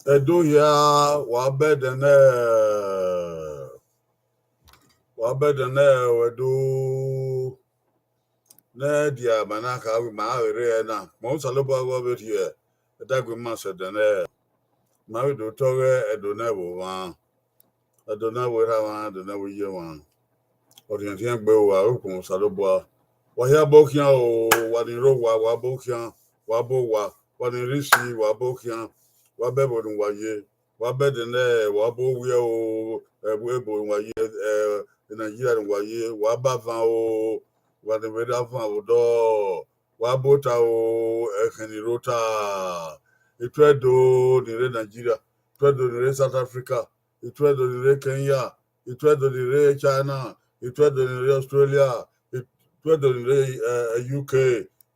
Edo ya wabedene wedo na dia manaka we ma ere na mo salobo go be here dagwe ma sedene ma we do toge edo na wo wa edo na we ha wa edo na we ye wa orientin gbe wa okun salobo wa ya bokian o wa ni ro wa bokian wa bo wa ni risi wa bokian wa bebo dun wa ye wa bedene wa bo we o ebo wa ye Nigeria wa ye wa ba van o wa ni we da van o do wa bota o ekeni rota itwedo ni re Nigeria itwedo ni re South Africa itwedo ni re Kenya itwedo ni re China itwedo ni re Australia itwedo ni re UK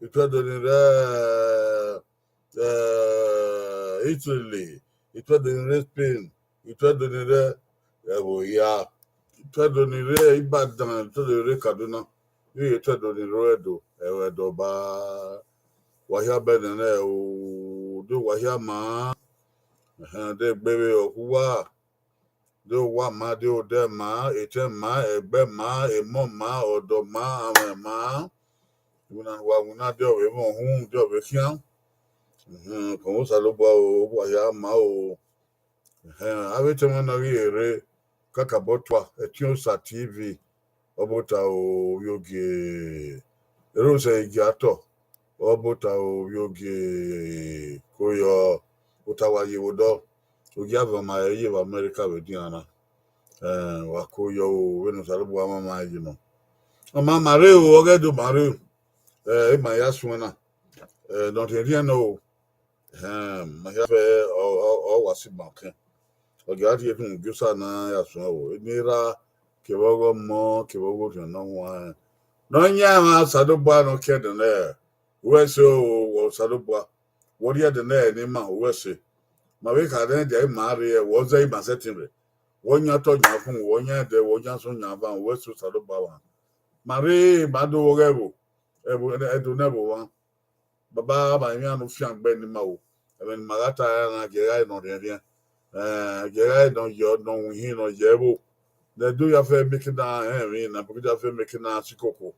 itwedo ni re Italy itwedo ni re Spain itwedo ni re ya itwedo ni re Ibadan itwedo ni re Kaduna itwedo ni re Edo ba wahia bedene o do wahia ma de gbere okuwa do wa ma de o de ma ete ma egbe ma emo ma odo ma ame ma una de o we mo hun de o be kian ko salobo o wahia ma o avete mo na ri ere kaka botwa Etiosa TV obota o yoge erose igiato obota o yoge koyo utawaye wodo ogiava ma ye wa America we diana wa koyo we no salobo ama you know ama mare o Ogh'Edo mare ma ya suena don't hear no ma ya fe o wasi banke ogati etun gusa na ya suena o nira kebogo mo kebogo no wa no nya ma salobo no kede na wese o salobo wori ede na ni ma wese ma we ka den je mare wo zai ma setinre wonya to nya fun wonya de wonya so nya ban wese salobo wa mare bado Ogh'Edo edo na bo wa baba ba mi anu fi angbe ni ma o even magata na gera no re gera no yo no hin no yebo the do ya fe make na na bu ya fe make na sikoko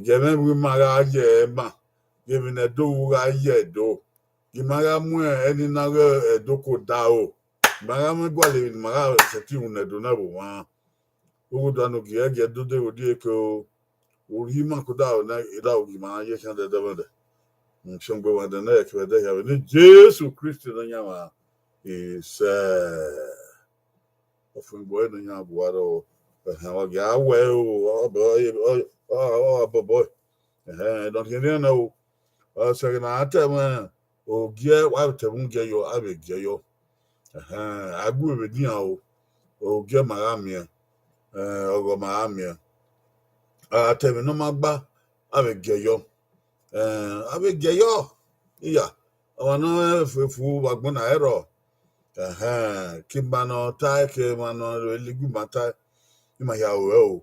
gere bu mara je ma gebe na do ga ye do gimara mu eni na edo ko da o mara mu gwale mara seti un edo na bo wa o do no ge do de o di ko ori ma ko da o na ida o gima ye kan de de nchongwe wa de na ke de ya ni Jesus Christ na nya wa is ofun boy no nya bo aro wa ga we o boy don't hear no o se na atema o gie wa temu gie yo abe gie yo agu be dia o gie maramia ogo maramia atemi no magba abe gie yo abe gie yo iya ona fefu wagbona ero kimbano tai ke mano eligu mata ima ya o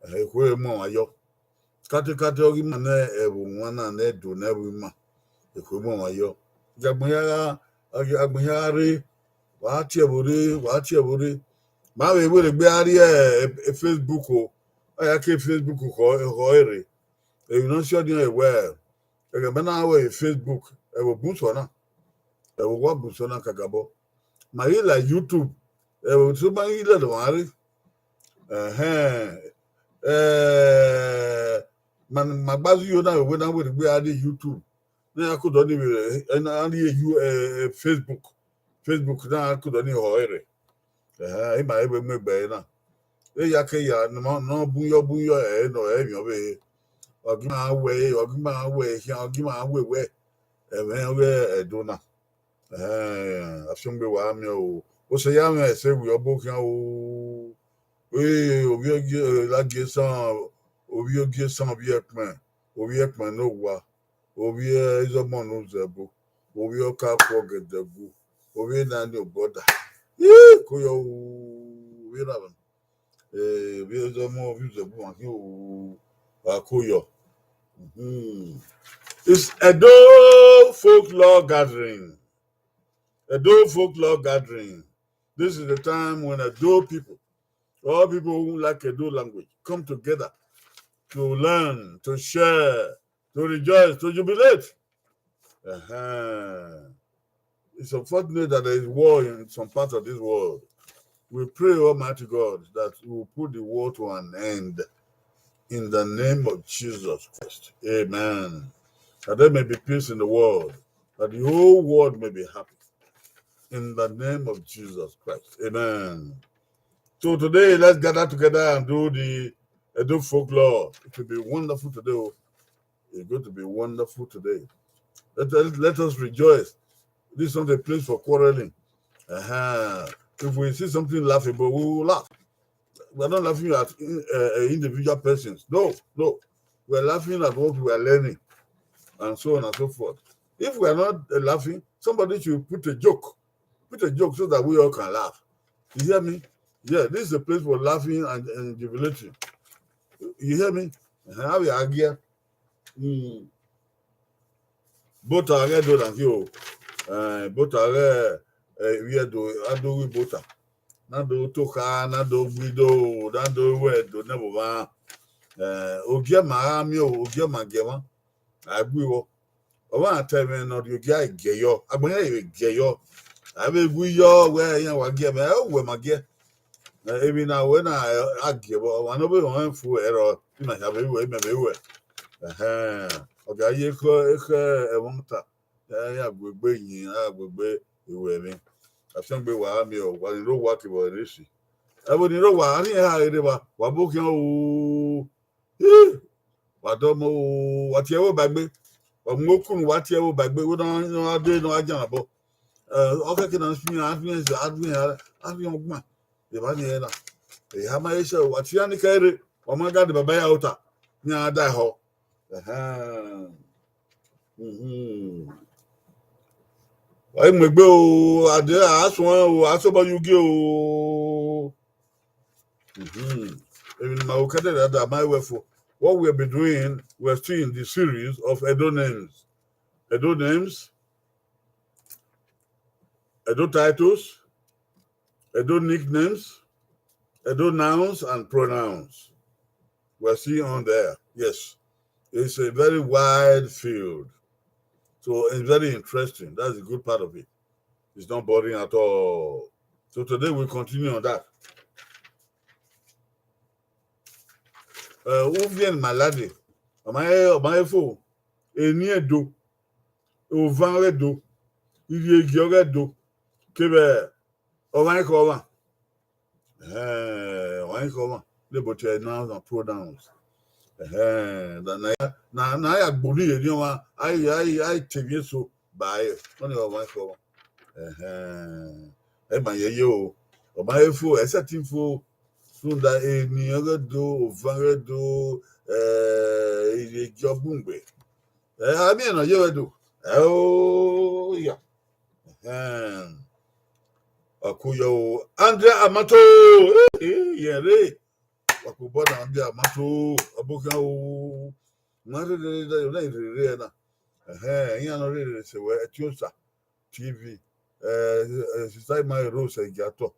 ekwe mo ayo kate ogi mana ebu nwana na edo na ebu ma ekwe mo ayo agbonyari wa ti ebori ma we gbe ari Facebook o aya ke Facebook ko ere e no sure din e well e be na we Facebook ewo bunsona ewo wa bunsona kagabo maila YouTube ewo so maila do mari man magbazu yo na we na we gbe ade YouTube na akodo ni na ade Facebook na akodo ni hoere ima ebe megbe na ya ke ya no bunyo no mi obe ogima we ogima we we edona afungbe wa mi o se ya me se wi obo kan o obi ogi la gesan obi ogi san obi ekpan no wa obi ezomon no zebo obi oka ko gedebu obi na ni oboda ko yo we ra obi ezomo obi zebo an ki o akoyo it's Edo folklore gathering. Edo folklore gathering. This is the time when Edo people, all people who like Edo language, come together to learn, to share, to rejoice, to jubilate. It's unfortunate that there is war in some parts of this world. We pray, Almighty God, that we will put the war to an end in the name of Jesus Christ. Amen. That there may be peace in the world, that the whole world may be happy. In the name of Jesus Christ. Amen. So today, let's gather together and do the Edo folklore. It will be wonderful today. It's going to be wonderful today. Let us rejoice. This is not a place for quarreling. If we see something laughable, we will laugh. We're not laughing at individual persons. No. We're laughing at what we are learning, and so on and so forth. If we are not laughing, somebody should put a joke so that we all can laugh. You hear me? Yeah, this is a place for laughing and jubilating. You hear me? How we are here? Both are do than you. Both are we do Ibota. Nado toka, nado guido, nado wedo, never va. Ogia Mahami, Ogia Magema. I will. I want to tell me, not you get gayo. I'm going to gayo. I will go your way, you know, give me, where my gear. Even now, when I give one of them for error, you might have a way, maybe. Okay, you could, won't I will bring you, I will be wearing. I think we were me or what you know what about this. I would know what I didn't have what book you what don't know whatever baby or mokun whatever baby. We don't know how they know I jam about. Okay, can I speak? I've been man. The one here. They have my issue. What's Yanni carry? Oh my God, the baby out. Yeah, die ho. I'm a go. I did ask one. I saw about you go. Even my Ogh'Edo that my way for what we'll be doing. We're still in the series of Edo names, Edo titles, Edo nicknames, Edo nouns and pronouns. We're seeing on there. Yes, it's a very wide field, so it's very interesting. That's a good part of it. It's not boring at all. So today we'll continue on that. Uvien malade, my phone, eni Edo, ovan Edo, igi Ogh'Edo, kebe, ovan kovan, they both nouns and pronouns. Na ya gboli ye ni wa, I TV so by only ovan kovan. Ma ye o, my phone, except info. Sunda eni Ogh'Edo, ovan Edo, igi Obungbe. I mean, you do. Oh, yeah. Akuyo Andre Amato. Yeah, Wakuboda Andre Amato. Abuka. Mother, the you know, really, say, well, Tusa TV. Side my rose and gato.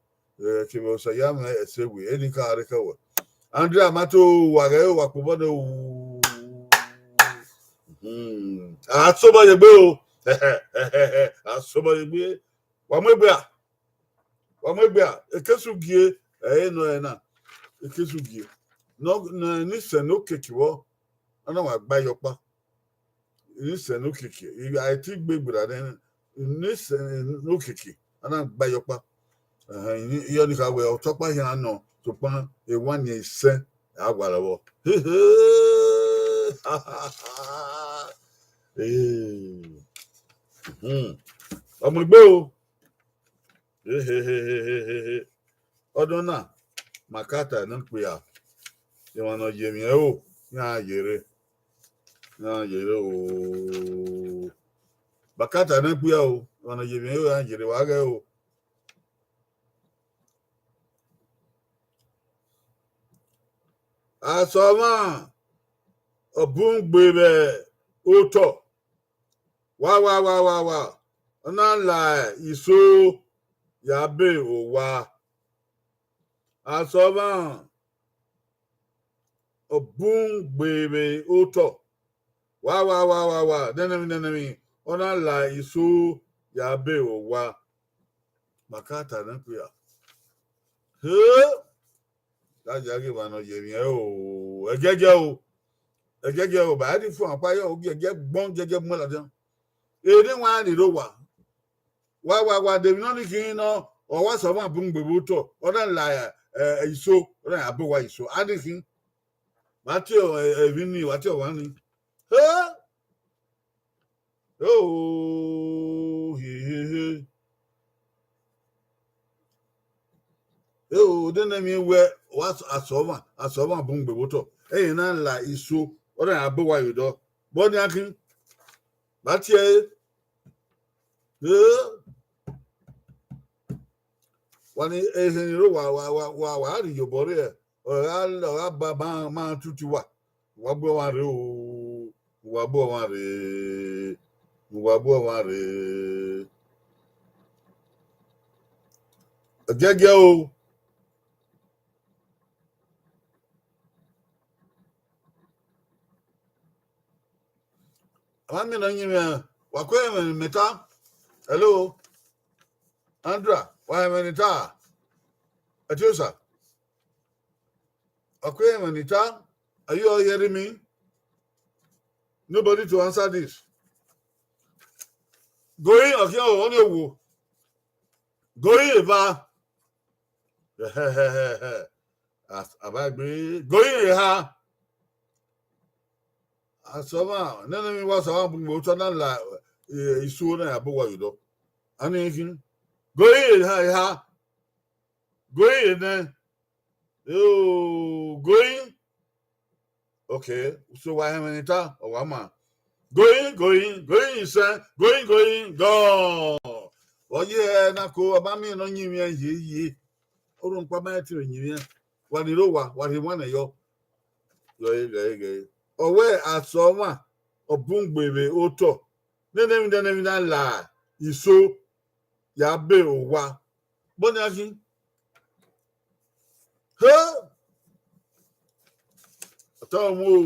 She was a young, say, we any car recover. Andre Amato, Wakuboda. Soba ye bo Asoba yegbe wamebia ekesugie no na ekesugie no ni se no keke wo ana wa gba yopa ni se no keke I think gbegbura den ni se no keke ana gba yopa iyo ni ka we otopa yan no to pan e wan ye se agwara wo ọmọ gbé o ọdún náà makata ní pé à ìwọ̀n náà yèmí ẹ o ní àyèrè o makata ní pé à o ìwọ̀n náà yèmí ẹ o ní àyèrè wà gẹ́ o. Àsọ̀mọ́ ọ̀bùn gbèrè ó tọ̀ wá ọ̀nà ńlá ìṣó yàbẹ̀ ò wá. Àsọ̀mọ́ ọ̀bùn gbèrè ó tọ̀ wá dẹ́nẹ̀mí ọ̀nà ńlá ìṣó yàbẹ̀ ò wá. Makata ní pé à láti àgbè wà náà yèmí ẹ o ẹgẹgẹ o bàá di fún àpáyọ ògì ẹgẹ gbọn gẹgẹ mọlá dán èdè wọn á nìló wá dèmi náà ní kí n ná ọwọ sọfún àbúngbèbó tọ ọdọ ńlá ìṣó ọdọ àbúwá ìṣó adìkí wàtí ẹbí ní wàtí ọwọ ní dẹ́nẹ̀mí wẹ wá àsọ̀mọ́ àbúngbèbó tọ̀ ẹ̀yìn náà ńlá ìṣó ọ̀rẹ́ àbúwá ìdọ́ bọ́ọ̀ni akin bàtí ẹ̀ wọ́n ní ẹ̀hìn ìró wà á rí yòbọ̀ rẹ̀ ọ̀rẹ́ àbá máa tútù wà wà bọ́ wọn rẹ̀ o wà bọ́ wọn rẹ̀ gẹ́gẹ́ o. Mami na nyimia wakwe meta. Hello. Andra, why menita? Atiosa. Wakwe menita? Are you all hearing me? Nobody to answer this. Going okay on your wo. Going eva. Abagbe. Going ha. Asoma nene mi wa sawa bu to na la isu na abuwa yudo ani kin goyi ha goyi ne goyi okay so why menita o wa ma goyi isa goyi go oye na ko ba mi no nyimi ye orun pa ma ti nyimi wa ni ro wa ri mo na yo ọwẹ àsọmà ọbùngbèrè òótọ nẹnẹmí là ìṣó yàbẹ òwa bọni akin ọtọ ọmọ o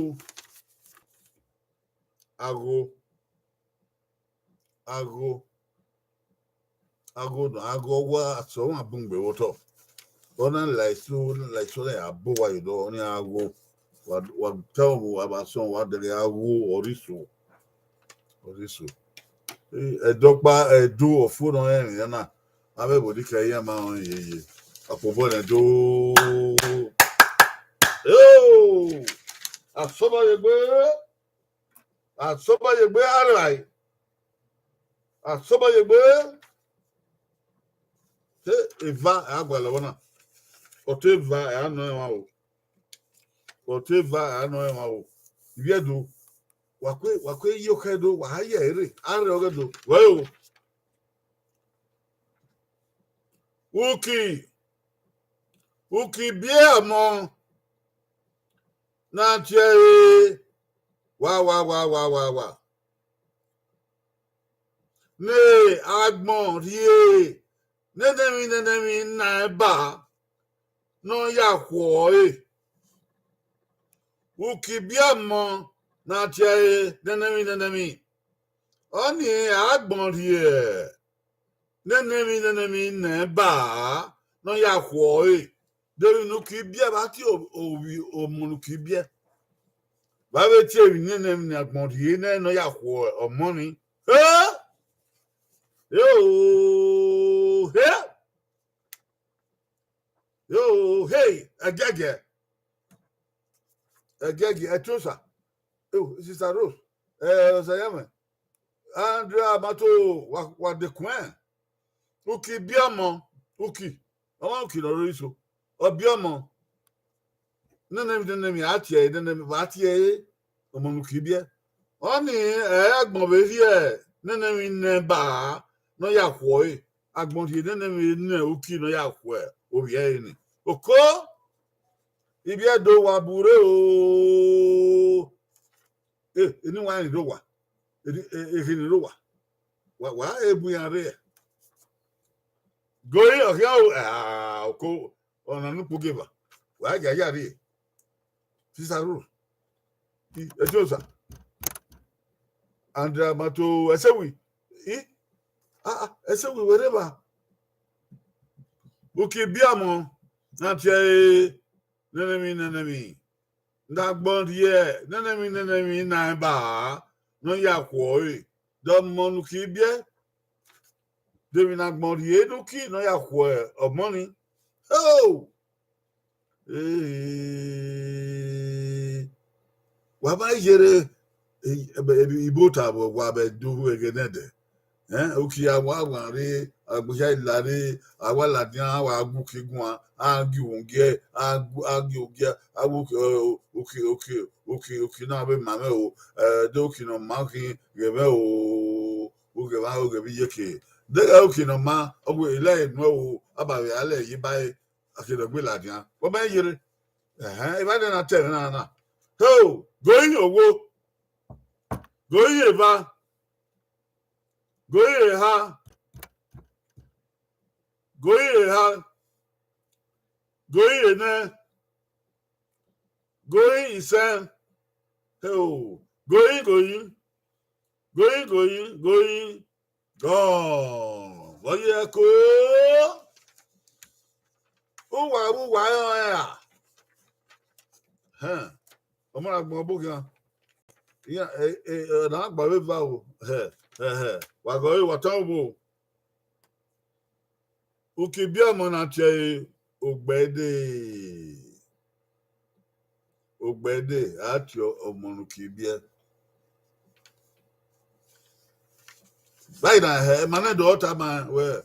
ago ọwọ àsọmà ọbùngbèrè òótọ ọ̀nà là ìṣó yàbẹ òwa yìí lọ ní ago. Wàtẹ́wọ̀n àbàsán wà dẹ̀rẹ̀ awó orísun ẹ̀dọ́gba ẹ̀dó ọ̀fúnà ẹ̀rìn náà abẹ́bòdì kẹyẹ máa ń yẹyẹ àpòbọ̀ ẹ̀dó àsọ́bàyẹgbé àràì àsọ́bàyẹgbé ṣé ìvá àgbàlọ́wọ́ náà ọ̀tọ́ ìvá àánú ẹ̀wọ̀n o. Whatever I know how Viedo wakwe yokedo wahaya ere are ogedo well uki bia mo na tie wa ne agbon rie nenemi na ba no yakwo Ukibiamo na tiae nenemi Oni agbon here. Nenemi ne ba no ya kwo e. Debi no kibia ba ti owi omunu kibia. Ba be ti ewi nenem ni agbon here ne no ya kwo omoni. Eh? Yo, hey. Yo, hey, Eghe. Eghe, Etosa. Oh, Sister Rose. Sayama. Andrea Mato, wa de coin. Uki biamo. Uki. Awa uki no riso. Obiamo. Nenem atie, nenem atie. Omonuki bia. Oni, agbon be here. Nenem ne ba. No ya kwoe. Agbon die nenem ne uki no ya kwoe. Obie ni. Oko. Ibi edo wa bure o. Eni wa ni do wa. Ehini do wa. Wa ebu ya re. Goi o oko ona nu pugeba. Wa ja re. Sister Rose. Ejosa. Andra mato esewi. Esewi wherever. Uki biamo na tie nenemi. Ndagbon die nenemi na ba no ya kwo e do monu ki bie debi nagbon die do ki no ya kwo e omoni oh wa ba yere Ibota wa be do egenede uki awa re agbuja ilare awala dian wa agukigun agi wonge agi oki na be mame o do ki no ma ki gebe o ge ba o ge bi yeke de oki no ma ogo ile no o abawe ale yi bai akiro gbe ladian wo ba yere e ba de na tell na ho going owo going eva going ha going ne going isen oh going gone oye ko o wa ya omo agbon bo gan ya na agba we va o wa go wa tan bo uki bi amo na tie Ogh'Edo atio omonu kibia right na man do ota man we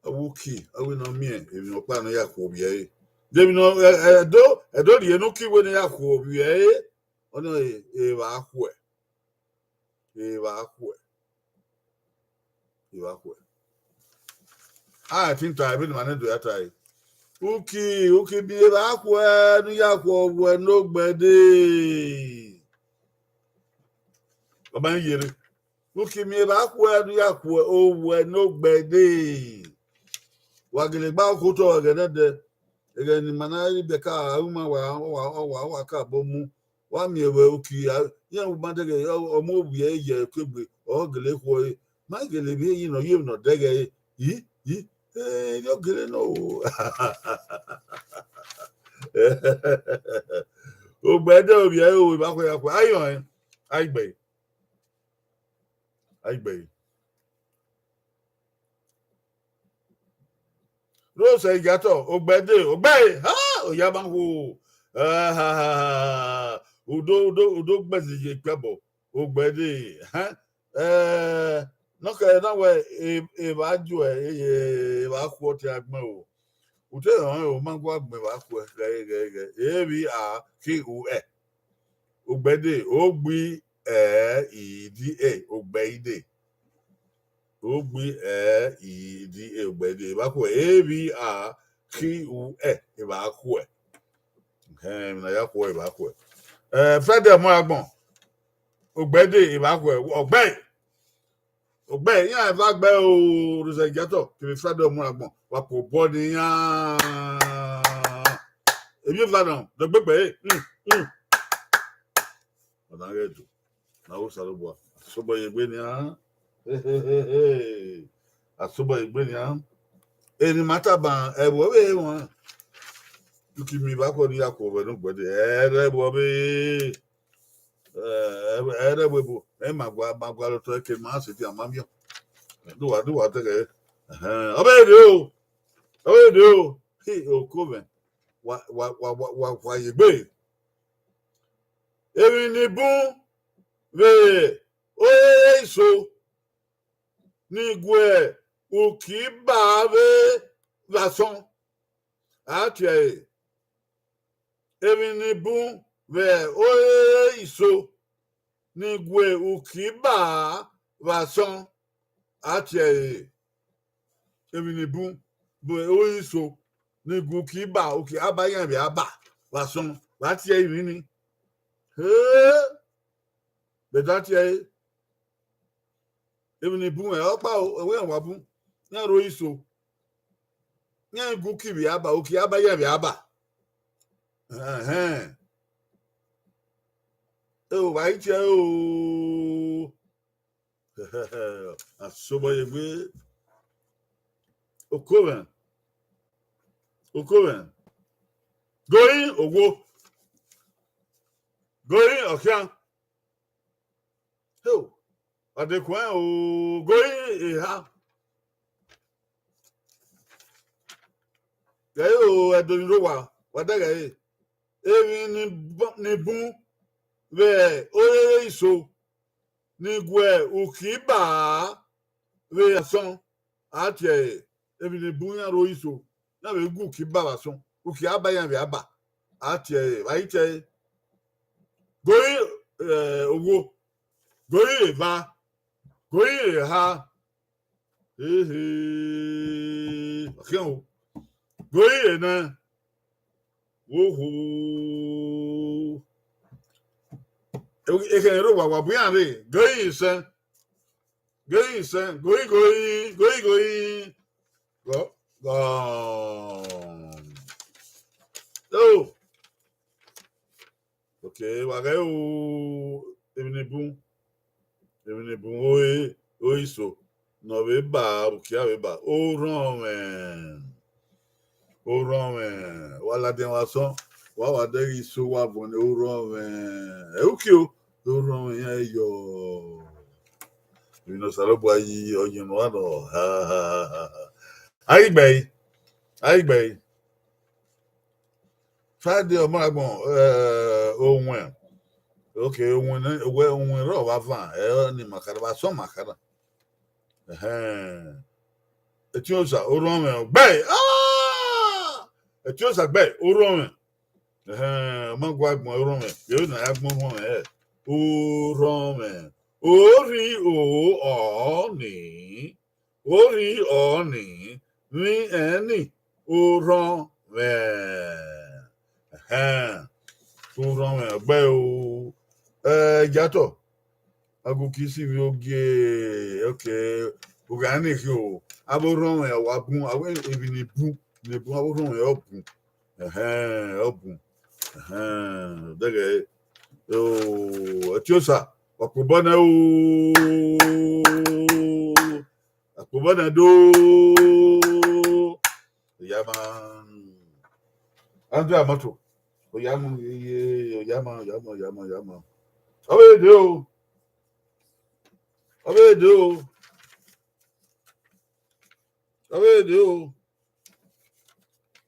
awuki awi no me ebi no pa no yakwo bia debi no edo die no ki we no yakwo bia ono ba akwo I think to have been man do that I uki bi ba akwo no yakwo we no Ogh'Edo oban yere uki mi ba akwo no yakwo o we no Ogh'Edo wagele gba okoto ogede ege ni manari beka uma wa ka bomu wa mi ewe uki ya u bandege omo obi eje kwegbe ogele kwo ma gele bi yin no yim no dege yi yo gele no Ogh'Edo obi e o ba ko ya ko ayon aigbe Rose Igato Ogh'Edo oya ba wo udo gbezije pebo Ogh'Edo no ka na we e ba ju e ba ku ti agbon o ute o ma gwa agbe ba ku ge e bi a ki u e Ogh'Edo ogbi Ogh'Edo Ogh'Edo ba ku e bi a ki u e ba ku na ya ku e ba ku Friday mo agbon Ogh'Edo ba ku Ogbe yan va gbe o Rose Igato ki Friday mo agbon wa po body yan ebi Ibadan do gbegbe ona redo na o saro bo Asoba Igbenia. Asoba Igbenia. Any matter ban, we want. You keep me back on the Yakob, nobody. Bobby. Webo. Magua to a kid, city, and mammy. Do I do what again? Ogh'Edo. Ogh'Edo. Hey, oh, Coven. Why you be? Even the boom. Ve. Oh, so. Nigwe. Ukibave. Vason. Atie. Even the boom. Ve. Oh, so. Nigwe. Ukiba. Vason. Atie. Even the boom. Ve. Oh, so. Nigwe. Ukiba. Ukiaba. Yan. Aba. Vason. Atie. Even. But that year, even the boom, away and wabu, now roiso. Yan gookie biaba, ukiaba yabiaba. Oh, right, oh, a sober way. Ogh'Edo. Going or go. Going or can't. Oh, at the coin, going, I don't know what I even ni boom, where oh, so Nigwe Ukiba, where son at ye, even the boon and roiso. Now we go Kiba son, Ukiaba and Yaba at ye, right? Going, going, va, going, ha, going, woohoo. It can know what we are going, son. Going, son. Going. Go. Oh. Okay, wageu. Even boom. Oh, so. No, we ba, we ba. Oh, Roman. Wala den wason. Wa there is so wa bon. Oh, Roman. Okay. Oh, Roman, yo. You know, Salobo, you know, ha. Eghe. Friday or Marabon, oh, okay, when row of van, ni Macaraba, some Macara. A chosa, oh, Roman, bay, a chosa bay, oh, Roman. Magua, my Roman, you know, I have more head. Oh, Roman, Ori, ni any, oh, Roman. Roman, Bell, Jato. Agukisi Yogi, okay, organic yo. Abo Roman, Wabun, I went even a boom, the Roman open. Open. Oh, a chosa, Wakubana, Akubana do Yaman Andrea Mato. Yama. Ogh'Edo.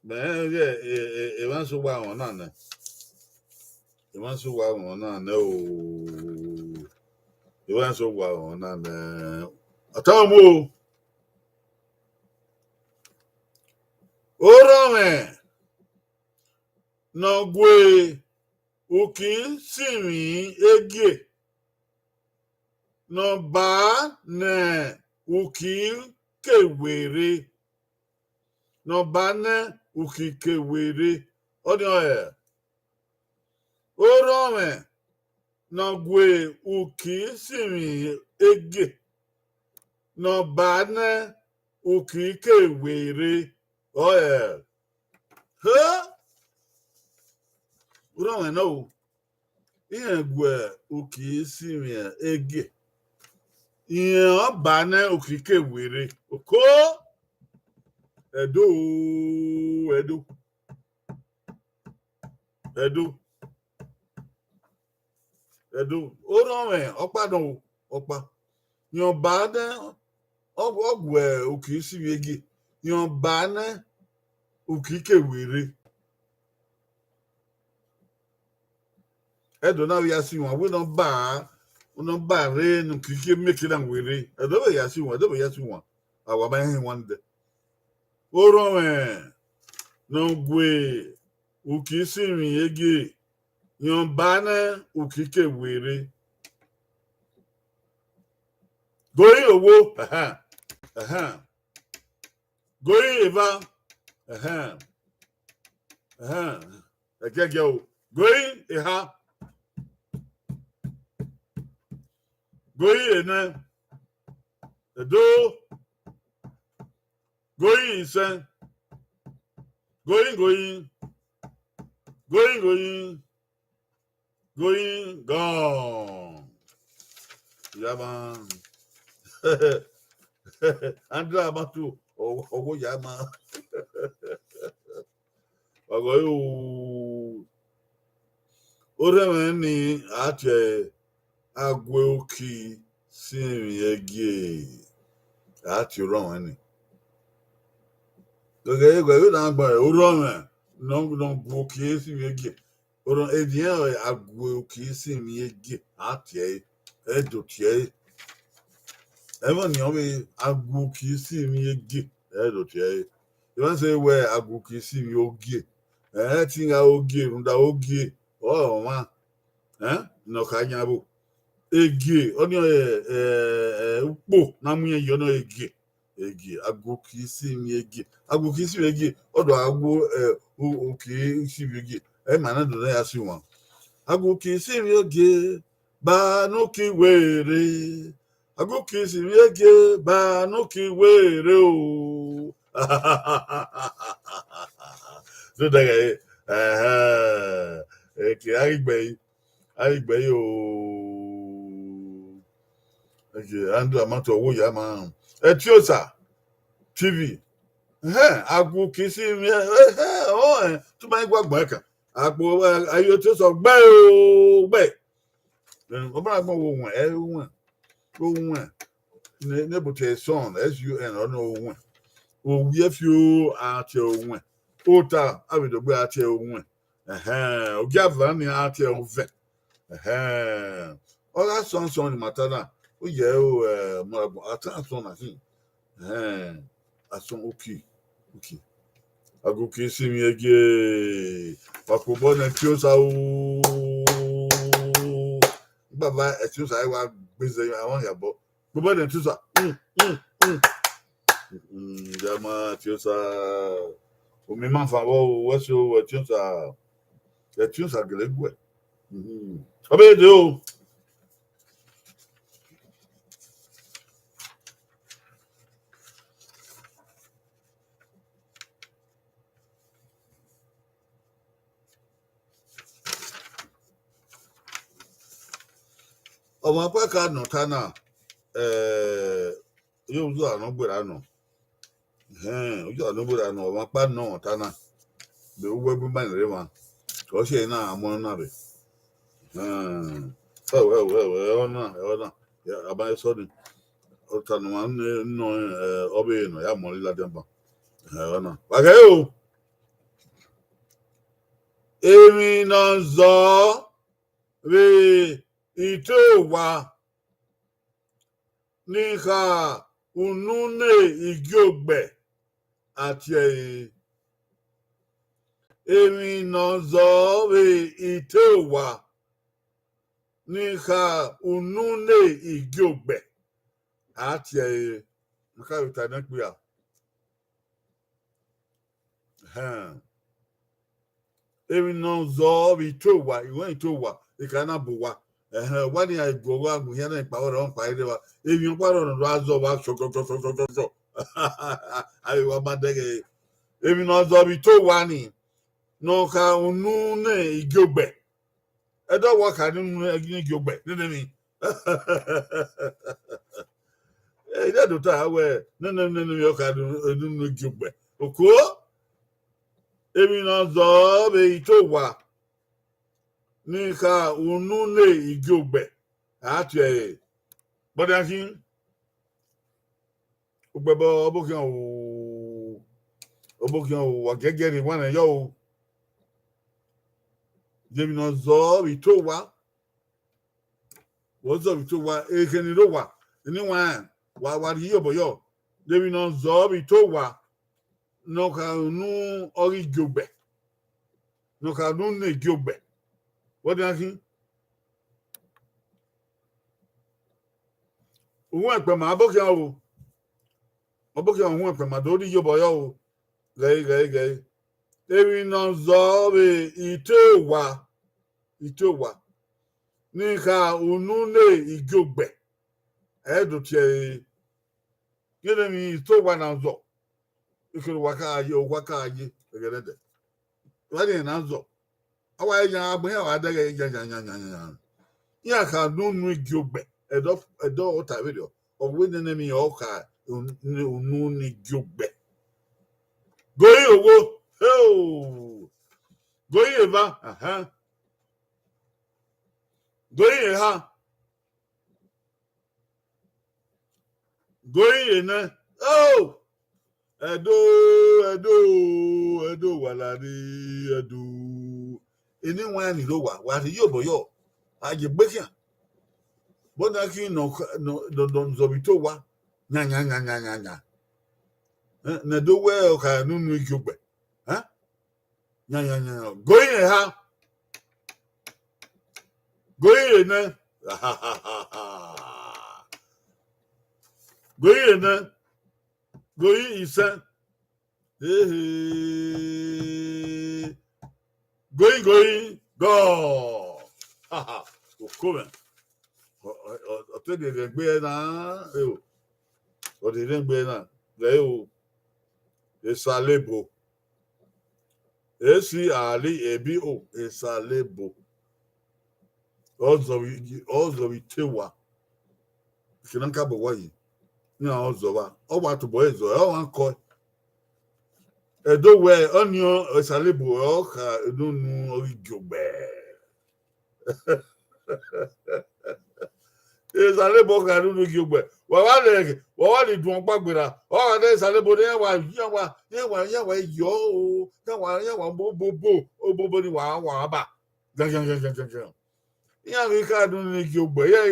Man, yeah, it wants to wow on that. It wants to wow on that. No, it wants to wow on that. I tell you, oh, man, no way. Uki simi Eghe. No ba ne uki kewere. No ba ne uki kewere. Odio Orome. No gwe uki simi Eghe. No ba ne uki kewere. Huh? Orome no. Ihe gwe uki simi Eghe. Yan bane okike were. Oko Edo Edo Edo Edo. Oronwe opadon opa. Yan bane ogwe okisi wegi. Yan bane okike were. Edo na yasi won we don ba re no kike make them were. Edo be yasi won. Awa ba hin one day. Oronwe no gwe ukisi mi ege. Yon bane ukike were. Going owo. Going eva. Egege. Going eha. Going ene. Edo. Going isen. Going. Going gone. Yaman. Andra Matu. Oh, Yama. Ogoyo. Oremeni ate agweoki simyege. Ati wrong any. Okay, go down by Urome. No bookie simyege. Oron edien agweoki simyege. Ati edotie. Even you agweoki simyege. Edotie. You want say where agweoki simyoge. Tinga oge, runda oge. Oh man, no kanyabo. Eghe, onyo ukpo na munye yono eghe. Agoki si mi eghe. Agoki si eghe, odo agbo oke si eghe. Mana do na yasi won. Agoki si mi eghe, ba no ki were. Agoki si mi eghe, ba no ki were o. So that guy, okay, Aigbe o. Okay, Andrew Amato wo ya ma. Etiosa TV. Agbo kisi mi tu ma igwa gbon kan. Agbo ayo ti so gbe o, gbe. Obara gbon wo won, wo won. Ne bote son SUN or no won. O wi afio ate o won. Ota abidogbe ate o won. Ogiava ni ate o ve. Oga son ni matana. O ye o mo atan son na hin. Ason okay. Agoki simi ege. Pakobo na tiosa o. Baba etiosa I wa gbeze awon yabo. Gbogbo na tiosa. Jama tiosa. O mi man fa wo so tiosa. Tiosa gelegwe. Ogh'Edo. Ọmọ pẹ́ ká nù tánà yóò ojú àná gbèrà nù ojú àná gbèrà nù ọmọ pẹ́ nù tánà bẹ owó ẹgbẹ́ bá nìrẹ́ wọn tó ṣe iná àmọ́ náà rẹ̀ ẹ̀wọ̀ náà àbáyé sọ́ni ọ̀tànù wọn nù ọbẹ̀ yìí nù yà mọ́ lílá dẹ́mbà ẹ̀wọ̀ náà. Wàkẹ́ yóò èmi náà zọ́ rí ito wa níka unune igiogbe àti ẹ̀yìn. Èmi náà zọ́ rí ito wa níka unune igiogbe àti ẹ̀yìn. Nǹkan ìta náà pè á. Èmi náà zọ́ rí ito wa ìwọ̀n ito wa ìkànnà bò wa. Wani I go wa muhiana ipawo ron pa ire wa ebi npa ron ro azo wa so ayi wa madege ebi no zo bi to wani no ka unu ne igogbe edo wa ka ni igi igogbe ni That do ta we no yo ka no jugbe. Oko emi no zo be ito wa ni ka unu ne ijugbe. Atye. But akin ugbebo obokian o wa gegere wan yo emi no zo ito wa wozo ito wa ekeni ro wa ni wan wa ri yo boyo emi no zo ito wa no ka nu ori jugbe. No ka nu ne jugbe. What akin ohun epe ma abokian o ohun epe ma do ri yo boyo o gei emi no zo be ito wa ni ka unu ne ijogbe edo tie gele mi ito wa na zo ikuru waka aye egerede wadi na zo awa ya agbe ya ada ya ya ka unu ijogbe edo ota video of when enemy oka unu ni ijogbe goyi owo goyi eva goyi ha goyi na edo walari edo ini wani lo wa ri yo boyo aje gbekian bona ki no zo bito wa nya na do we o ka nunu igbe nya goyi ha goyi na goyi na goyi isa goyi go o come o te de gbe na o de gbe na le o esalebo ECALEBO esalebo ozo itewa kinanka bo wayi ni ozo wa o wa to bo ezo o wan ko edo we onio esalebo o ka edunu origogbe esalebo ka edunu origogbe wa wa le dun pagbera o wa de esalebo ni wa yo o ya wa bobo ni wa ba gan ya mi ka dun ni origogbe ya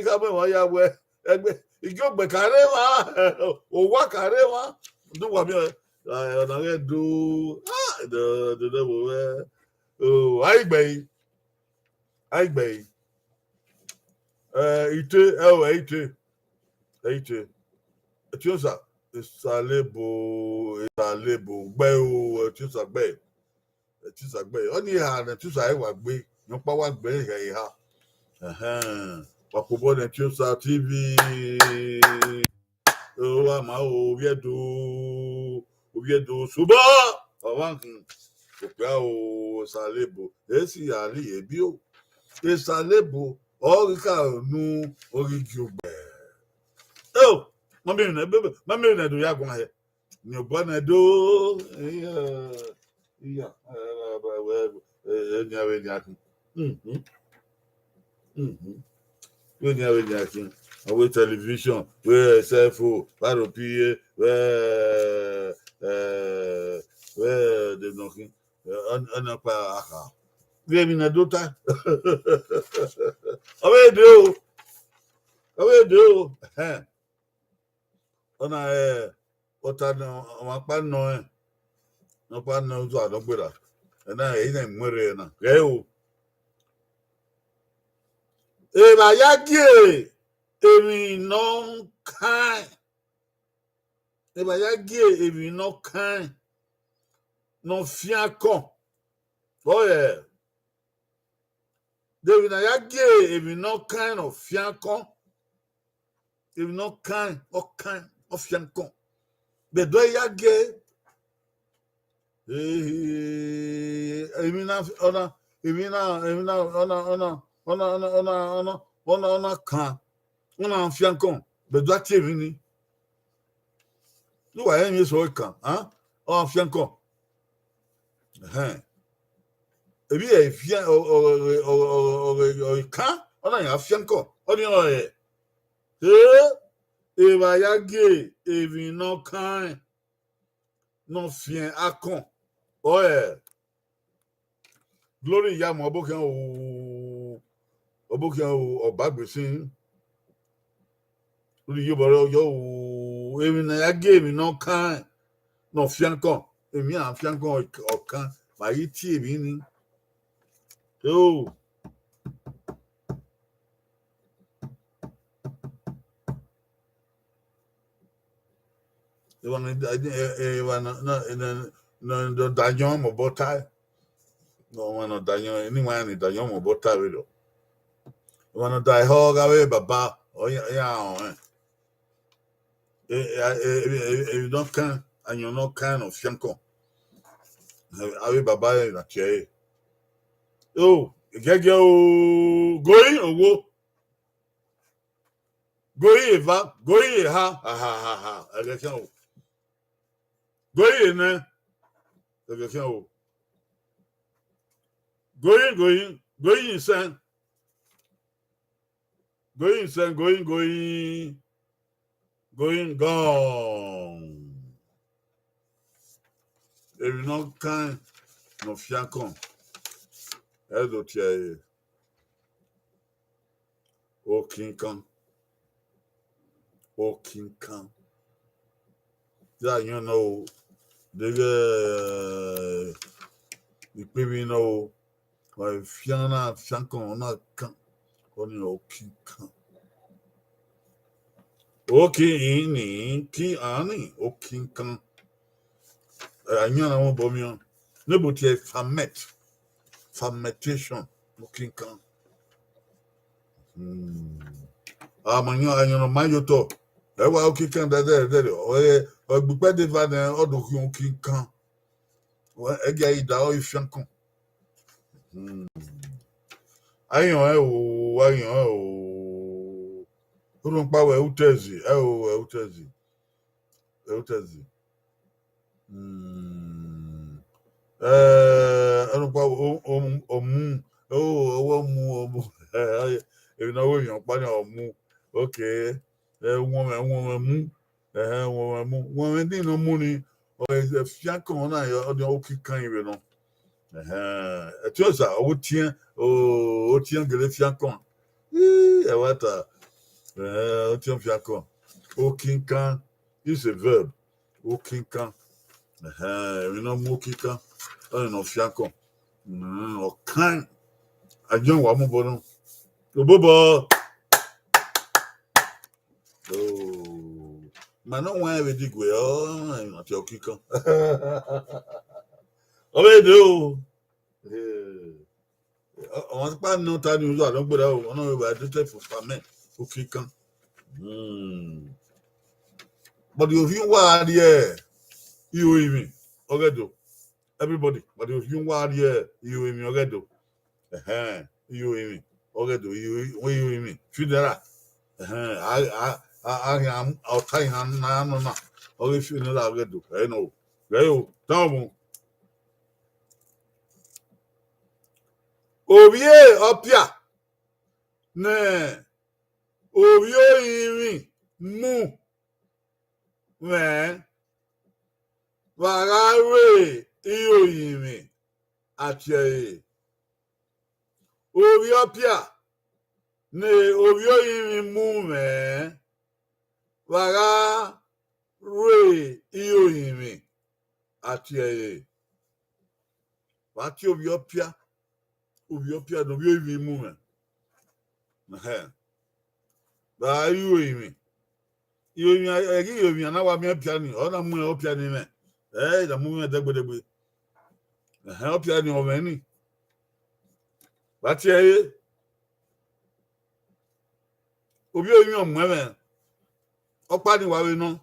ka be wa ya we egbe igogbe kare wa o wa kare wa do wa mi ona re do do wo we o aigbe ite etiosa esalebo gbe o etiosa gbe oni ha na etiosa e wa gbe no pa wa gbe he ha wapobo na etiosa tv o wa ma o Ogh'Edo suba awankin opia o salebo esi ali ebi o esalebo orika nu origogbe mami na do ya gun he ni obo na do iya ni awe ni akin we ni akin we television we cellphone paro pie we de nokin ana pa aka we mi na dota Ogh'Edo ona ota no ma pa no zo adogbera na ina mwere na o ba ya gie emi no kan ba ya gie emi no kan no fiakon David na ya gie emi no kan of fiakon emi no kan of fiakon be do ya gie emi na ona ona kan ona fiankon be do atievi ni no wa yen so kan on fiankon ebi e fia o kan ona ya fiankon oni o e va ya ge evi no kan no fien akon o glory ya mo obokan o bagbesin uri yo boro yo evi na ya ge evi no kan no fiankon emi an fiankon o kan ma yi ti evi ni no daño mo bota no daño ni wa ni daño mo bota we do no dai ho ga we baba o ya don't can and you no kind of fianco awe baba na che gege going owo going eva going ha election going na election going sen going gone if you no kind no fianco edo tie o kinkan yeah you know the baby know my fianco na kan oni o kinkan okay ni ki ani o kinkan anya na won bomi no but e fermentation o kinkan amanyo anya no mayoto e wa o kinkan de o gbupe de va na odokun o kinkan ege ida o ifiankon ayan urun pa we utezi urun pa omu e na wo yan pa ni omu okay won mu won din no mu ni o e fiankon na yo o kikan iwe no tu ça o tien gele fiankon e wata o tien fiankon o kinkan is a verb o kinkan we no mu kinkan o no fiankon o kan ajon wa mo bono bobo mano wa we digwe no ti o kinkan Ogh'Edo on pa no ta ni uzo adon gbera o ona we ba dete for ferment o kinkan but if you wa there you even Ogh'Edo everybody but if you wa there you even Ogh'Edo you even Ogh'Edo you even funeral am outai na na o funeral Ogh'Edo no yo tamu Obie opia ne obio iri mu me wagawe iyo iri atie obio opia ne obio iri mu me wagawe iyo iri atie wati obio opia no bio iri mu me ba iyo iri iyo na wa me pia ni ona mu e opia ni me da mu me degbe opia ni o me ni wati obi oyin o mu me opa ni wa we no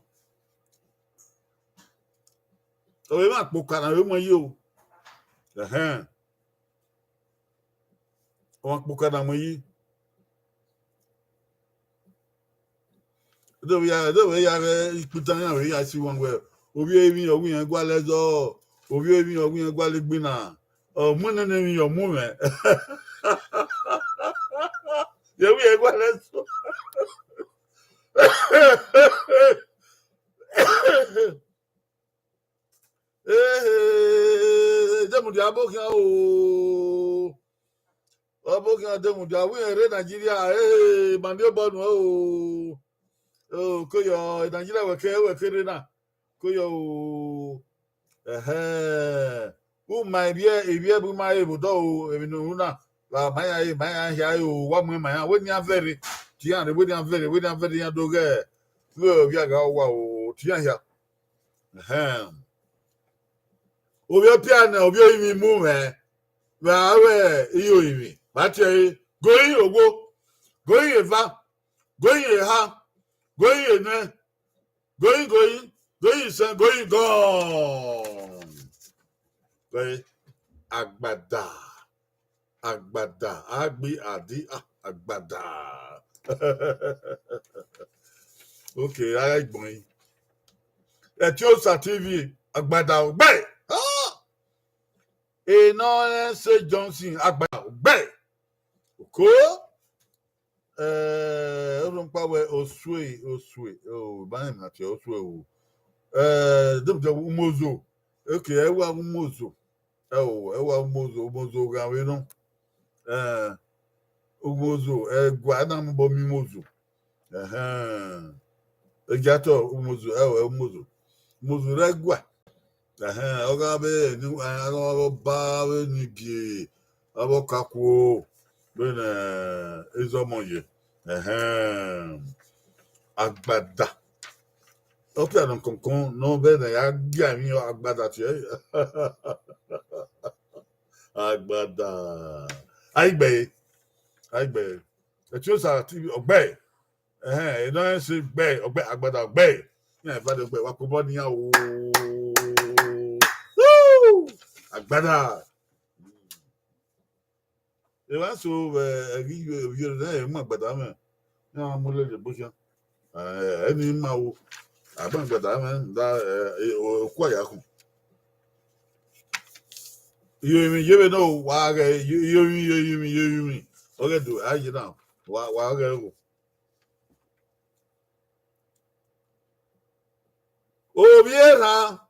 o we ma po kana we mo yi o o ma po kana mo yi Do we are put on we I see one where Obi even your win and Gualezo, Obi even your win and Gualibina. Oh, Munani your movement. Yeah, we are Gualezo. Demu di abokia o. Abokia demu di awi ere Nigeria mandi obonu o. Oh, koyo Nigeria weke na. Koyo my dear, if you ever my able to, if you know, my here, one way, my when you are very, Tiana, when you are very, doge. Well, you go, wow, Tia. Over your piano, over your move, well, you, but going, going, eva, going, ha, going, going, gone. Going, agbada. Agbi adi agbada. Okay, I like boy. Etiosa TV agbada ogbe. Eno say Johnson agbada ogbe. Ko orunpa we oswe. Oh, ba na ti oswe o. Dum umozo. Okay, ewa umozo. Ewa umozo ga we no. Umozo guarda no bom mimoso. Ejato umozo umozo regua. Ogabe ni aro ba we ni gi abo kako bena ezomoye. Agbada. Ope an konkon no be na ya gia mi agbada ti. Agbada. Aigbe. Etiosa TV ogbe. You don't say ogbe agbada ogbe. Yeah, but ogbe wa ko bo niyan o. Agbada. E wa so you na mo agbada me. Na mo le bo se. Eni ma wo. Agbada me da ku aya kun. You know wa you. Okay, do I you now? Wa go. Obiera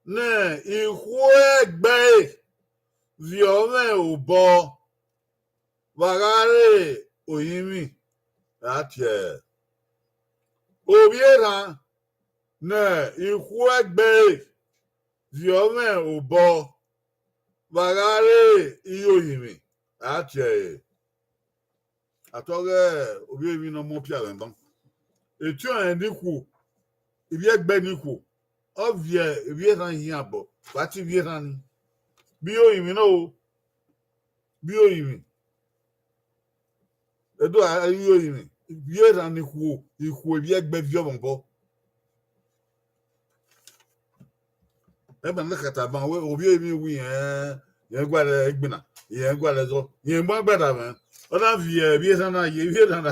ne ihuegbe viome ubo vagare oyimi atie. Obiera ne ihuegbe viome ubo vagare iyoyimi atie. Atoge obiemi no mo pia lendon. Etu en diku ibi egbe niku ovie ibi ran yin abo wati ibi ran bi oyimi no bi oyimi edo ayi oyimi ibi ran niku iku ibi egbe vi obonbo ebe na kata ban we obi oyimi wi yen gwa le egbina yen gwa le zo yen mo gbada man oda vi ibi ran na ye ibi ran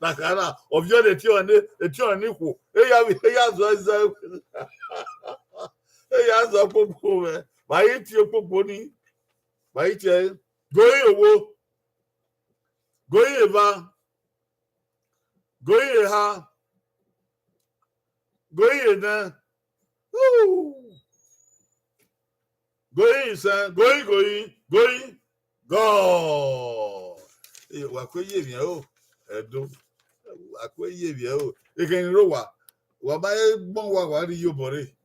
na kana ovio de ti oni ku eya zo eya zo popo me ba yi ti popo ni ba yi ti goyi owo goyi eva goyi ha goyi na goyi sa goyi go wa ko ye mi o edo akoye bi o eken ro wa ba gbon wa ri yo bore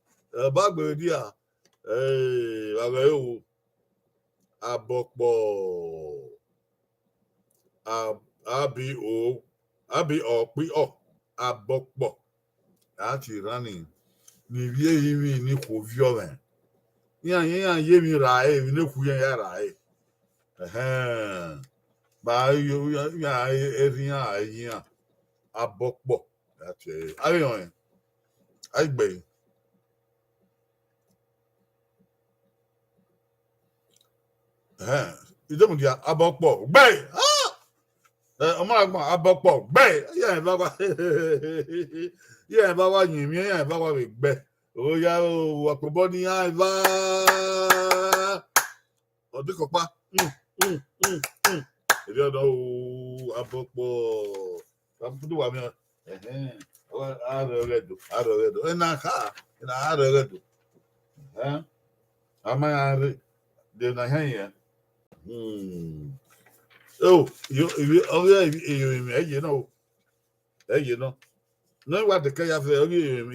ba gbe di wa ga yo abopo abi pi o abopo ati running ni vie yimi ni ko violent yan ye mi ra mi ne ku yan ya ra ba yo ya eriyan ayin abopo ati ayon aigbe idemu dia abopo gbe Ọmọ abọ́pọ̀ gbẹ́ yẹn bá wá yẹn bá wá yìn mí yẹn bá wá rè gbẹ́ òòyà ọ̀pọ̀bọ ní àìbá ọdún kọ̀pá èdè ọ̀dọ́ abọ́pọ̀ àbúrò wà mí àrẹ̀rẹ̀dò ẹ̀ náà ká ẹ̀ náà àrẹ̀rẹ̀dò àmàyàrẹ̀ dè nà hẹ́ yẹn. Oh, you Eghe no. Eghe no. No what the kaya for you.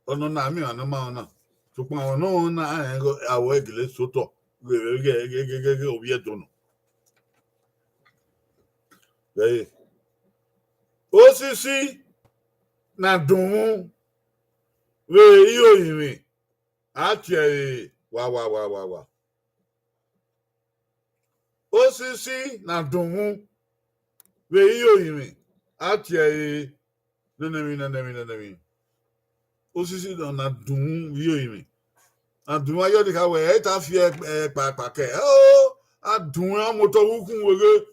Ono na mi ana ma ona. To pa ono na go awo egele soto. Ge obi edo no. Hey. Osisi na dun we iyo yimi. Atie wa. Osisi na dunwu we ihe oyimi atie nenemi osisi na dunwu ihe oyimi adunwu ayo dika we eta fi pa ke adunwu amoto wukun wege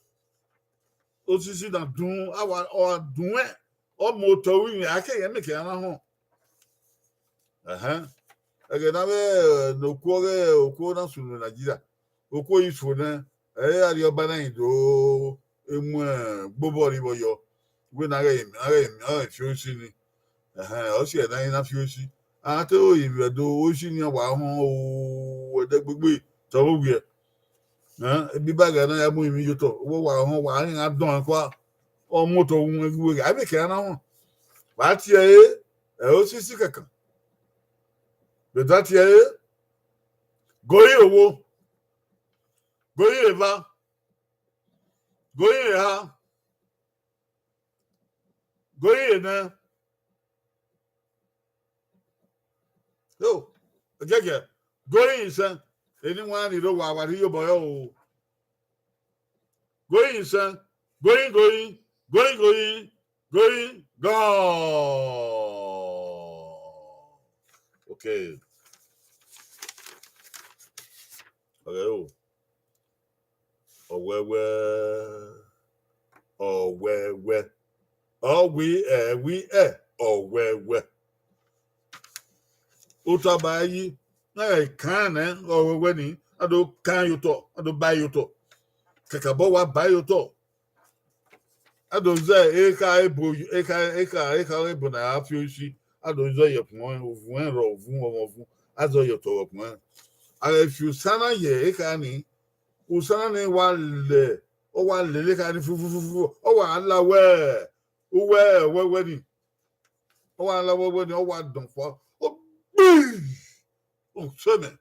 osisi na dunwu awa adunwu omoto wi akeye meke ana ho Eghe na be no kuoge okuo na sunu Nigeria okuo isu na ari oba na ido emu gbobo ri boyo we na re fi osi ni o si e na fi osi ate o ibi do osi ni wa ho o de gbegbe to wo gbe bi baga na ya mu imi yoto wo wa ho wa rin adon kwa o moto wun egwe abi ke na ho wa ti osisi kankan Bedati goyi owo goyi eva goyi ha goyi ena yo agege goyi nsan anyone ni ro wa ri yo boyo o goyi nsan goyi go okay Owewe owewe utabayi na kan owewe ni ado kan yuto ado buy yuto kakabo wa buy yuto ado ze eka ebo na afioshi ado zo ye fun ovun ro ovun azo ye to opun if you sana ye eka ni usana ni wa le ka ni fufufu o wa ala we ni o wa ala we ni o wa dun fo o so me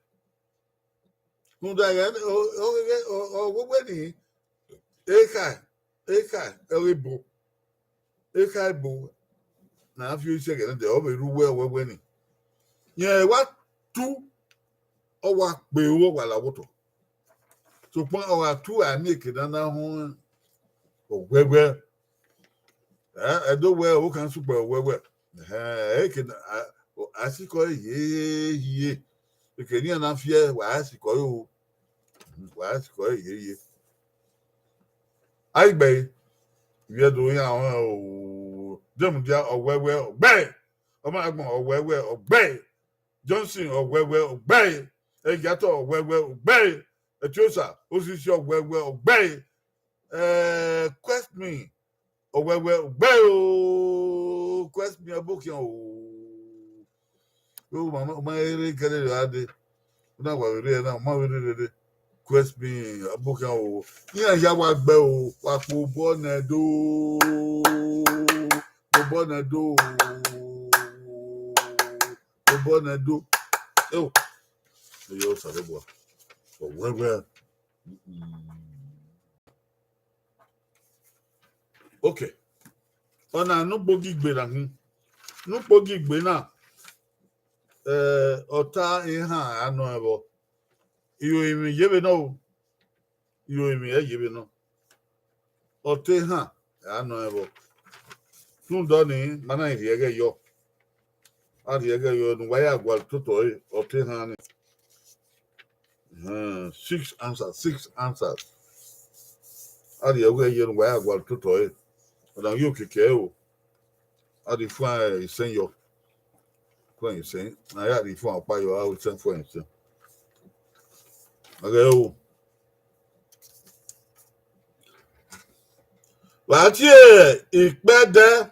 kunda ya o we ni eka ebo na afioshi ge de o be ru we ni ye wa tu o wa pe owo wa lawoto so pon o wa tu ani kedana ho ogwegwe edo we o kan super ogwegwe asiko ye ekeni na fie wa asiko yo wa asiko ye aigbe we do yan o dem dia ogwegwe ogbe o ma gbon ogwegwe ogbe Johnson ogwegwe ogbe Egato ogwegwe ogbe Etiosa osisi ogwegwe ogbe quest me ogwegwe ogbe o quest me abokian o ma ere kele ade na wa ere na ma ere quest me abokian o ni ya wa gbe o wa po bonedo o yo sare bo ogwegwe okay ona nupogi gbe na ota ihan anu ebo iyo imi yebe no ota ihan anu ebo tun do ni mana iri ege yo nu waya agwal toto ota ihan ni 6 answers. Adi ewe yen wa agwa toto e. Odan yo keke o. Adi fun isen yo. Fun isen. Na ya di fun apa yo a o sen fun isen. Aga o. Wa ti ipede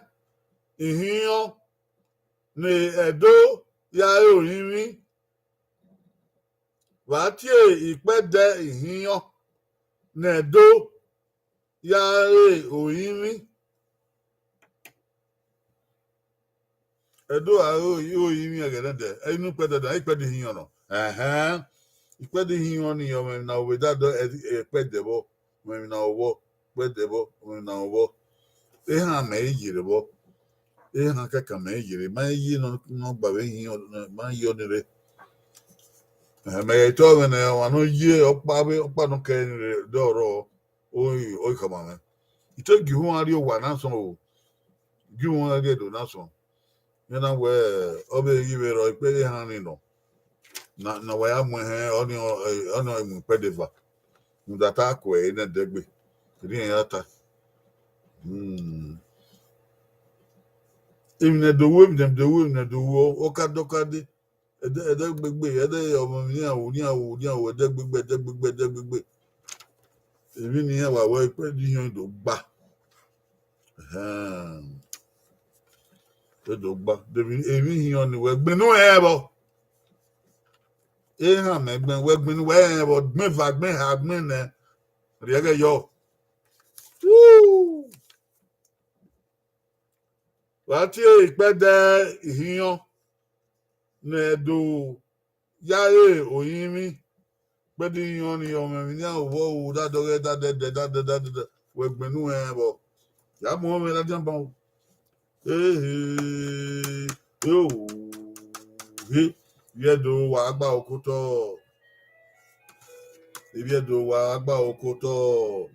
ihiyan ni Edo ya orinrin. Wa ti ipede ihiyan ni Edo ya orinrin. Edo aro yo yimi agede enu pede da ipede hiyan no ipede hiyan ni yo me na we da do ipede bo me na owo pede bo me na owo e ha me yire bo e ha kaka me yire ma yi no gba we hiyan ma yi onire me to me na wa no yi opa no ke ni do ro o kama me ito gi hu ari o wa na so o gi hu ari do na so na we obe yiwe ro ipede ha ni no na wa ya mu he ono mu pede ba ndata ko e na degbe ri ya ta imne do wo o ka do ka de ede gbegbe ede omo ni awo ede gbegbe èmi ni ya wa wo pede yan do gba do gba èmi yan ni we gbinu e bo e ha me gbin we gbinu we bo gbin va gbin ha gbin ne ri ege yo wa ti ipede ihiyan na Edo ya oyinmi pede ihiyan ni ọmọ mi ni awo da do da de we gbinu e bo ya mo me la jan ba o yo Edo wa agba okoto Edo wa agba okoto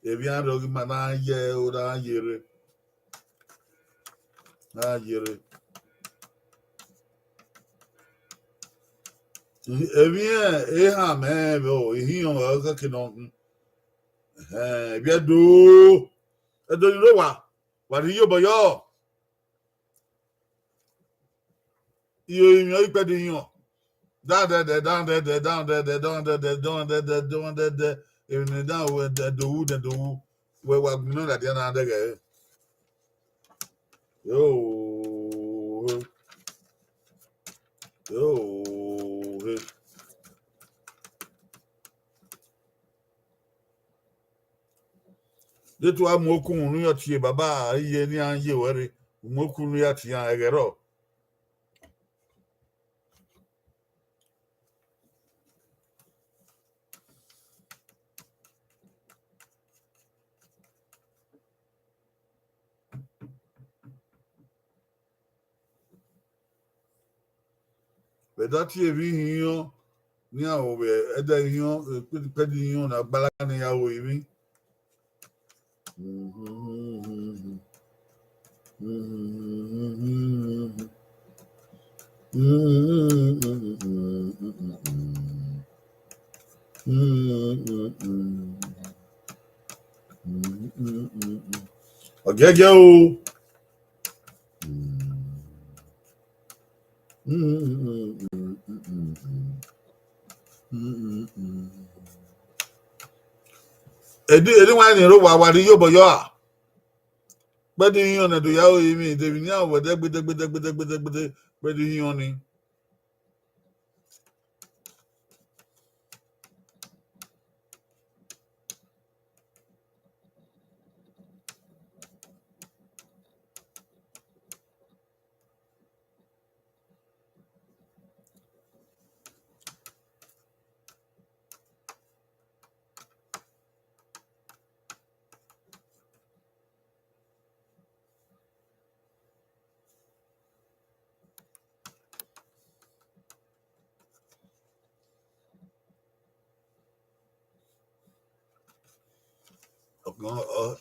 ebi an do ma na ye o da yere na yere ebi e ha me bo ihiyan o ka kino ebi Edo ni lo wa ri yo boyo iyo imi o ipe di yan down even down with the wood we were not at the end of the day. This was Mokun Nuya Baba, Yenian Yewari, Mokun Yatia Egero. But that year, we near over Edda Petty na Balani Yawi. Ogh'Edo. Edi wa ni ro wa ri yo boyo a pedi yan na do ya o mi de ni awo degbe pedi yan ni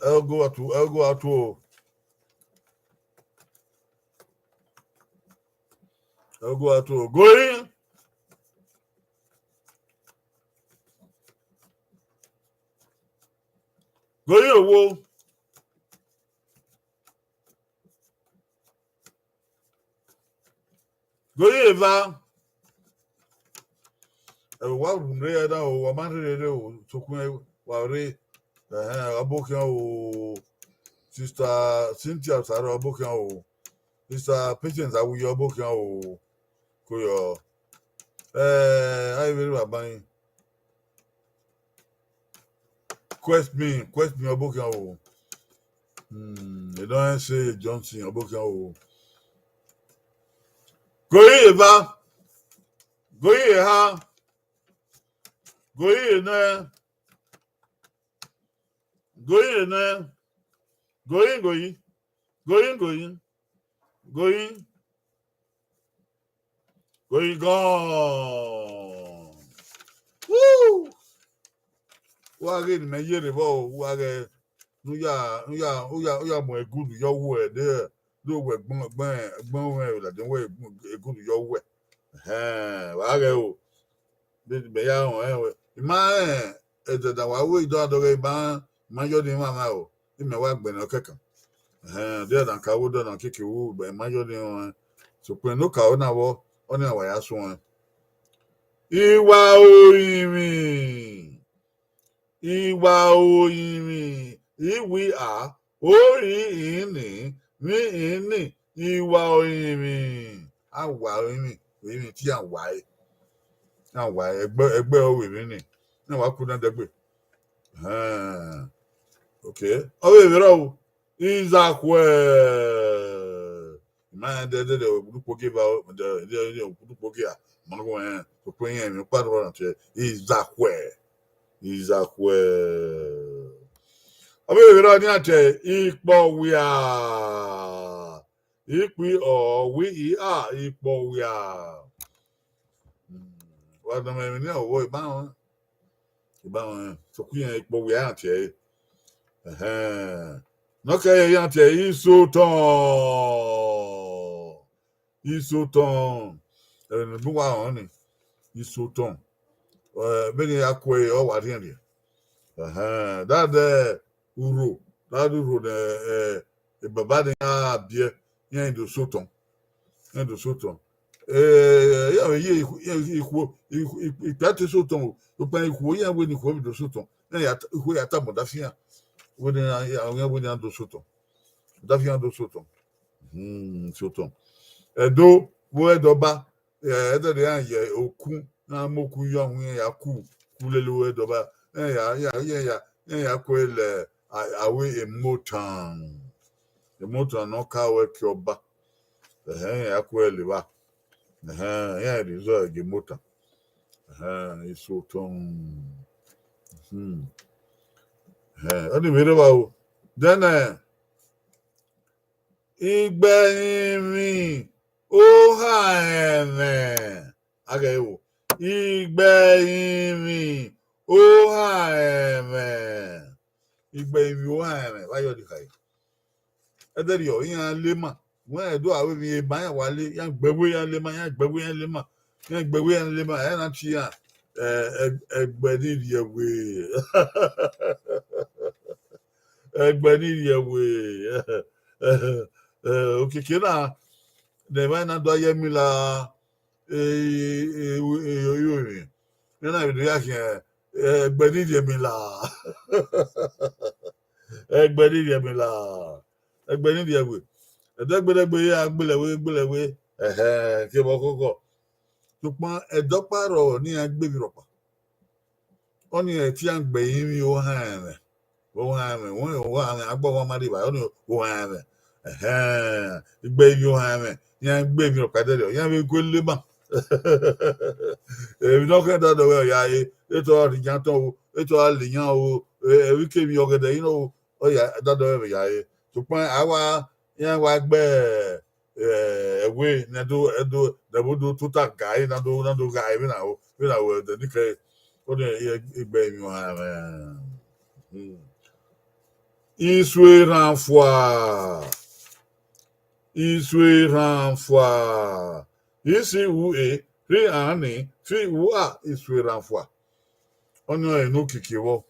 I'll go out to going Goyi owo. Goyi eva. Wa rumre ya da o, wa manre o, sokun wa re. Abokin o. Sister Cynthia Saro abokin o. Sister Patience Awuyo abokin o. Koyo. I very baba yin. Quest me abokin o. They don't say Johnson abokin o. Goyi eva. Goyi ha. Goyi ene. Goyi ene. Goyi. Goyi gone. Woo! Wage ni me yere bo wage nuya mo egudu yo wo de do we gbon we la de we egudu yo we. Wage o. Be ya won we. Ma da wa we do adore ba ma yo ni mama o. Ime wa gbe na kekan. There dan ka wo do na keke wo be ma yo ni won. So pe no ka o na wo oni awa ya so won. Ìwà òyìnbí. Ìwì à orí ìní ní ìní ìwà òyìnbí. Àwà òyìnbí tí à ń wà ẹ́. Àwà ẹgbẹ́ òyìnbí ni. Ní wàá kú náà dẹ́gbẹ̀. Okay. Ọwọ́ ìrọ̀ o. Ìzàkwẹ̀. Ìmáyà dẹ́dẹ́ òkúdùpọ̀kẹ́ bá òkúdùpọ̀kẹ́ à. Mọ̀nàkọ̀ ẹ̀ tó pé yẹn mi pàdé wọn àti Ìzàkwẹ̀. Ọbẹ̀ ìrọ̀ ní àtẹ ìpọ̀wìà. Ìpì ọ̀wí ìhà ìpọ̀wìà. Wà á dọ̀mọ̀ ẹ̀mí ní ọ̀wọ́ ìbáwọn sọkú yẹn ìpọ̀wìà àti ẹ̀. Nọ́kẹ́ yẹn àti ẹ̀ ìsòtàn. Ẹ̀rìn bí wà hàn ni ìsòtàn. Bẹ́ẹ̀ni akọ ẹ̀ ọ̀ wà díẹ̀ díẹ̀. Dáadáa uro ne baba ni abie yẹn do sòtàn. Yẹ ìpàtẹ sòtàn o. Tó pa ìkú yẹn wo ni ìkú do sòtàn. Yẹn ìkú yàtọ̀ mọ̀dáfíà. Wo ni àwọn yẹn wo ni à ń do sòtàn. Mọ̀dáfíà do sòtàn. Sòtàn. Ẹ̀dọ́ wo ẹ̀dọ́ba. Ẹ̀dọ́ de yẹn yẹ okun náà mọ̀kú yọ àwọn yẹn yà kú lélẹ̀ wo ẹ̀dọ́ba. Yẹn yà kó ilẹ̀ àwé emotan náà káwé kí ọba. Yẹn yà kó ilẹ̀ wa. Yẹn yà zọ ẹ̀gẹ̀ emotan. Ìsòtàn. Ọdún mìíràn wà o. Then ìgbẹ̀yìn mi ó hà ẹ̀mẹ̀. Agẹ̀ wò. Ìgbẹ̀yìn mi ó hà ẹ̀mẹ̀. Ìgbẹ̀yìn mi ó hà ẹ̀mẹ̀. Wáyọ̀ di kàyé. Ẹ̀dẹ̀rì ọ̀ yẹn lé mà. Wọ́n ẹ̀dọ́ àwọn èmi yẹn bá yẹn wà lé. Yẹn gbẹ̀wé yẹn lé mà. Yẹn náà ti yàn. Ẹgbẹ́ nídìí ẹ̀wé. Ẹgbẹ́ nídìí ẹ̀wé. Òkìkí náà nẹ̀bá iná dọ́ ayé mi la yóò rìn. Nínú ìdílé àkìn ẹgbẹ́ nídìí ẹ̀mí la. Ẹgbẹ́ nídìí ẹ̀mí la. Ẹgbẹ́ nídìí ẹ̀wé. Ẹ̀dẹ́gbẹ́dẹ́gbẹ́ yẹ agbélẹ̀wé. Kí ẹ bọ́ kọ́kọ́. Ṣùgbọ́n ẹ̀dọ́pàrọ̀ ní agbègbè rọ̀pà. Wọ́n ní ẹ̀ tí à ń gbẹ̀yìn mi ó hàn rẹ̀. Wọ́n yóò wá àmì agbọ́ wọn máa dé báyìí. Wọ́n ní ó hàn rẹ̀. Ìgbẹ̀yìn mi ó hàn rẹ̀. Yẹn gbé mi rọ̀pà dẹ́rẹ̀. Yẹn fi kó lé mà. Èmi náà kẹ́ dáadọ́ wẹ̀ ọ̀yà ayé. Ètò àdìyàn tán o. Ètò àlìyàn o. Èmi kémi ọ̀gẹ̀dẹ̀ yín náà o. Ọ̀yà dáadọ́ wẹ̀ ọ̀yà ayé. Ṣùgbọ́n àwa yẹn wá gbẹ́ ẹ̀wé ẹ̀dọ́ dẹ̀bùdó tó tà gáyé náà tó gáyé bí náà o. Bí náà o ẹ̀dẹ̀ níkẹ́ ó ní ìgbẹ̀yìn mi ó hàn rẹ̀. Ìsúé renfoi. Ici où est, ri ani, fi où a, ìsúé renfoi. On y a un autre qui va.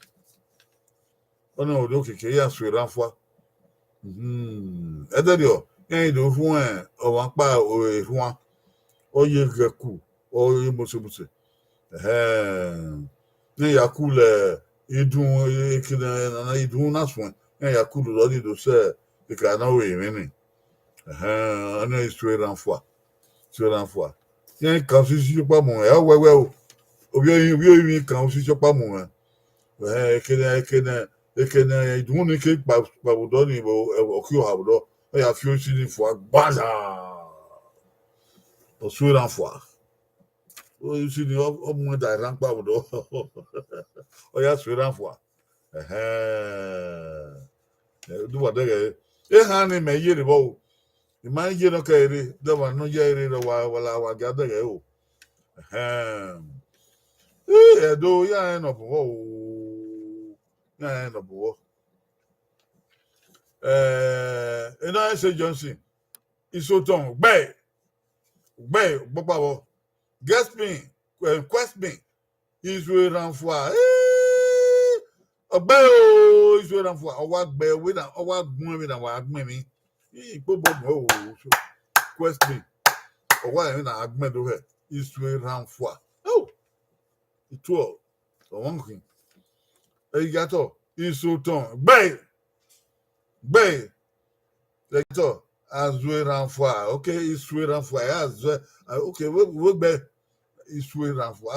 Ono odo keke ya sweranfwa. Edadio, yen do fu o wan pa o efuan. Oye geku, oye mosebuse. Ne yakule idun ekina na idun na swan. Ne yakulu lo di do se e ka na we mini. Ana sweranfwa. Sweranfwa. Yen kan si pa mo e wewe o. Obi kan si pa mo ekene idun ni ke pa budo ni bo oki o habudo o ya fi o si ni fo agbaza o sweran fo o si ni o mo da ran pa budo o ya sweran fo du wa de e ha ni me yiri bo i ma yi no ka ere de wa no ye ere wa ga de o do ya no bo ya no bo Enoyese Johnson Isoton gbe gbogbo guest me quest me Israel ranfua ogbe o Israel ranfua owa gbe we na owa gun mi na wa gbin mi gbogbo o quest me owa mi na agbin do he Israel ranfua itu o won kin eyato Isoton gbe Lector, Azwe Ranfwa. Okay, Iswe Ranfwa. Azwe. Okay, we be Iswe Ranfwa.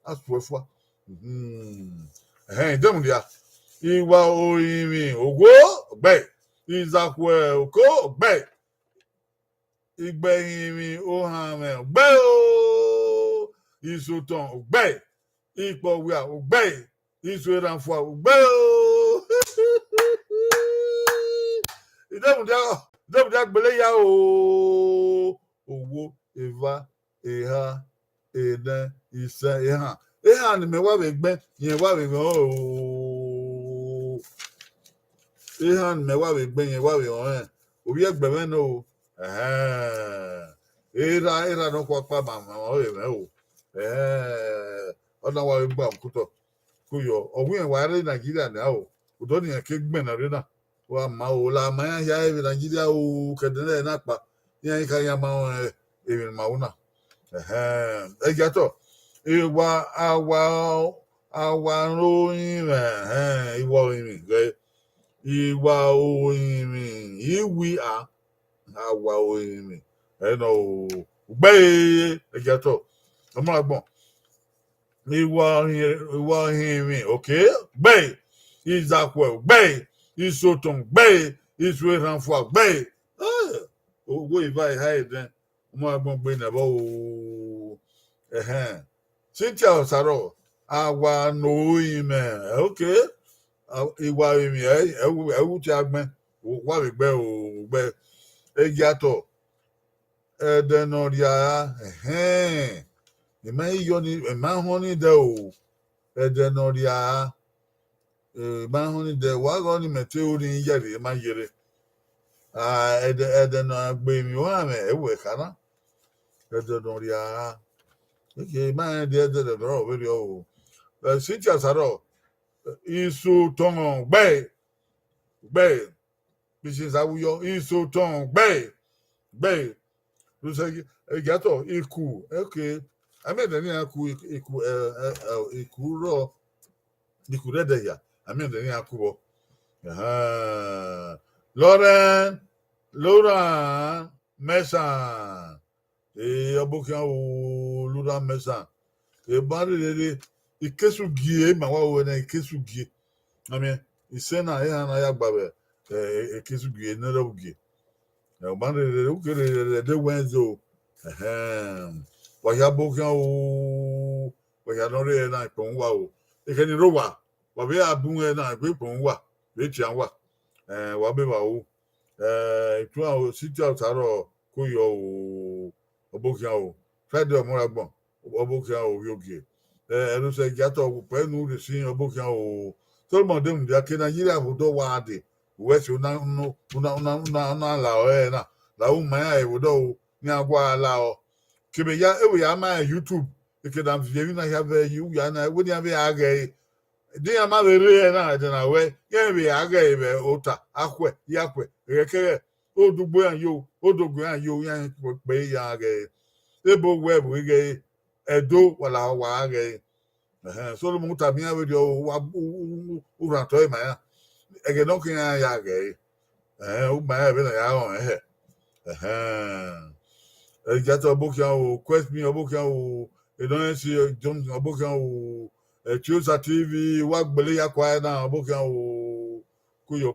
Aswe fwa. Dem dia. Iwa oimi ogo be. Izakwe oko be. Igbe imi ohame be o. Isoton be. Ipo wia be. Iswe Ranfwa be o. Dem dia gbele ya o owo eva eha eden ise eha ni me wa be gbe yen wa be o eha ni me wa be gbe yen wa be o obi egbe me no era no kwa pa ma o e me o ona wa be gba nkuto kuyo ogun en wa re Nigeria na o odo ni en ke gbe na re na wa ma o la ma ya e Nigeria o kedele na pa yan ka ya ma e ma una ejato iwa awa royin iwa oyin ge iwa oyin iwi awa oyin no gbe ejato omo agbon iwa oyin okay gbe izakwe gbe Isoton gbe Israel ranfwa gbe ogo iva ha eden mo agbon gbe na bo Cynthia Osaro awa no ime okay iwa imi ewu ti agben wa be gbe o gbe ejato edenoria ma honi de o edenoria ma honi de wa go ni mete ori yere ma yere ede no gbe mi o ame ewe kana ede no ria okay ma de no we o Cynthia Saro isu ton gbe Mrs. Awuyo isu ton gbe lu se egato iku okay amede ni iku ro iku rede ya amede ni akubo Laurent Messan obokan o Laurent Messan bari lele ikesu gie ma wa wo na ikesu gie ami isena na ya gbabe ikesu gie na ro gie bari lele o kere de wenzo wa ya bokan o wa ya no re na ipon wa o ekeni ro wa be abun na ipon wa be ti an wa wa be wa o itu àwọn city outaro ko yo o obokian o Friday omuragbon obokian o yoge enu se jato penu re sin obokian o to mo dem dia ke Nigeria bodo wa de we se una la o na la u ma ya bodo o ni agwa la o kebe ya e we ya ma YouTube e ke dan vie na ya be you ya na we ni ave aga dia ma re na de na we ye be aga ebe ota akwe yakwe rekere odugbo an yo odogbo an yo yan pe ya ge ebo we bu ge edo wala wa ge so lo muta mi awe dio wa ura to e ma ya ege no kin ya ge o ma be na ya o jato bokian o quest mi bokian o edon si jom bokian o Chosa TV wa gbele ya kwa na bokian o kuyo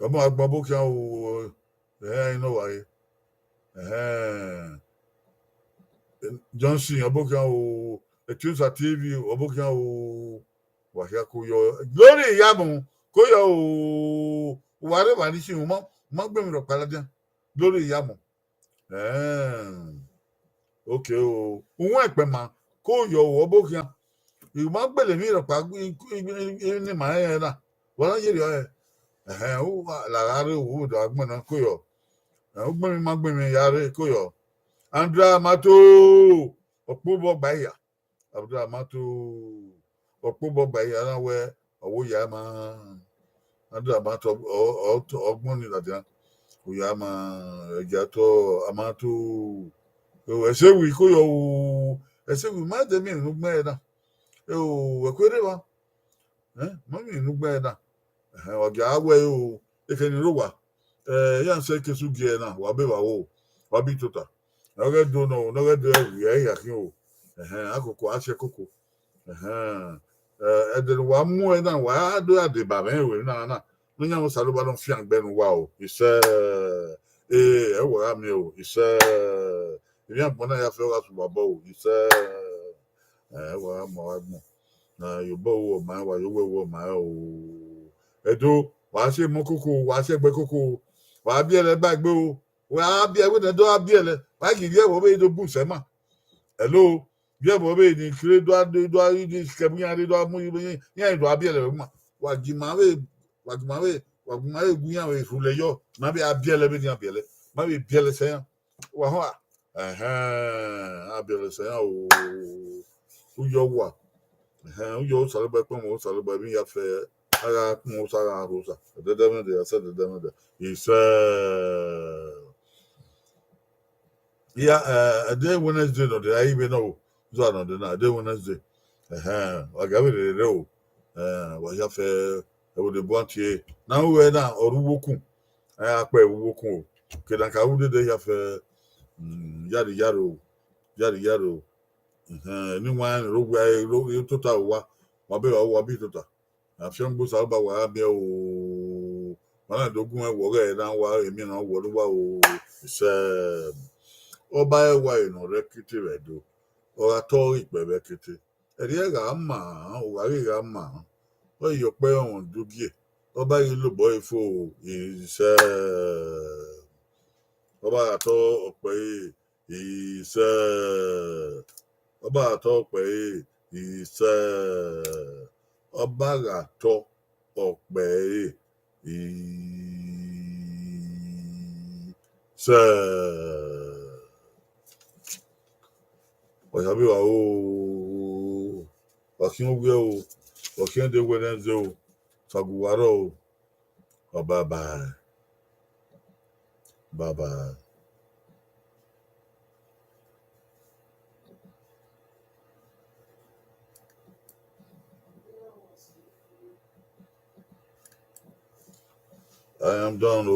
omo agbon bokian o ino wa Johnson bokian o Chosa TV bokian o wa ya kuyo glory yamu kuyo o ware wa ni si mo gbe mi ro paladia glory yamu okay o unwa epe ma ko yo wo bokian ìgbọ́n gbèlè mí rọ̀pá ní màá yẹn náà wọ́n lọ yẹ̀rì ọ̀ ó làrá rí òwú ìdọ̀ agbọ̀n náà kó yọ ó gbọ́n mi má gbọ́n mi yá rí kó yọ andra mato ọ̀pọ̀ bọ̀ gbà yà andra mato ọ̀pọ̀ bọ̀ gbà yà náà wẹ́ ọ̀wọ́ yà máa andra mato ọgbọ́n ní ìdàdí kò yà máa ẹ̀jẹ̀ tó amato ẹ̀sẹ̀ wì kó yọ ẹ̀sẹ̀ wì má dẹ̀ mí nínú gbẹ́ yẹn náà. Wekwere wa mami nugba na oga awe o ekeni rowa ya nse kesu gie na wa be wa o wa bi tota oge do no no ge do ya kin o akoko ase koko ede wa mu na wa do ade ba me we na no nya mo salo ba don fi angbe nu wa o ise e wa mi o ise ebi an bona ya fe wa su babo o ise wa mo wa gbon na yobo wo ma wa yowo wo ma o edo wa se mo koko wa se gbe koko wa bi ele gbagbe o wa bi ewe de do abi ele wa ki ye wo be do bu se ma hello bi e wo be ni kire do ni kebu yan do mu yan do abi ele ma wa gi ma we gun yan we fu le yo ma bi abi ele be ni abi ele ma bi bi ele se yan wa ho abi ele se yan o yo wa yo salaba kwa mo salaba mi ya fe aga mo sara rosa de ya se de isa ya a day Wednesday no de ai be no zo no de na day Wednesday aga be de o wa ya fe e wo de bontie na we na oruwoku apa ewuwoku o ke dan ka wo de ya fe yaro ni wan ro total wa be wa bi total afion gbo sa ba wa be o wana dogun e wo re na wa emi na wo wa o se oba e wa ino rekiti redo o ato ipe rekiti eri e ga ma o wa ri ga ma o yo pe on dugie oba yi lo boy fo ise oba ato ope ise ọba atọ pé ìṣe ọba atọ ọpẹ ìṣe ọyàbí wa o ọkìn ogbe o ọkìn de Wednesday o saguwaro o bye bye. I am done.